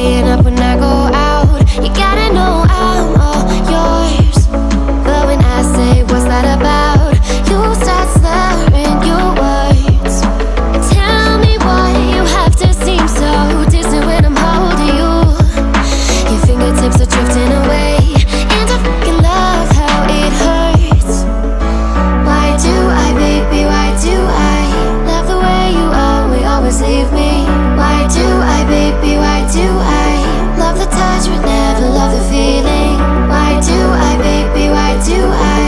staying up when I go out. You gotta know I'm all yours. But when I say what's that about, you start slurring your words. Tell me why you have to seem so distant when I'm holding you. Your fingertips are drifting away, and I fucking love how it hurts. Why do I, baby, why do I love the way you always leave me? Why do I, baby, why do I love the touch but never love the feeling? Why do I, baby, why do I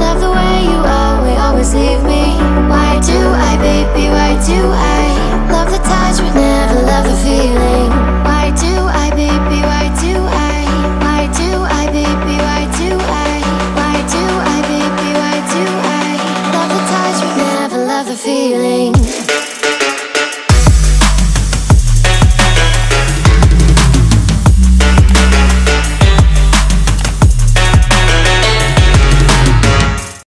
love the way you always leave me? Why do I, baby, why do I love the touch but never love the feeling? Why do I, baby, why do I? Why do I, baby, why do I? Why do I, baby, why do I love the touch but never love the feeling?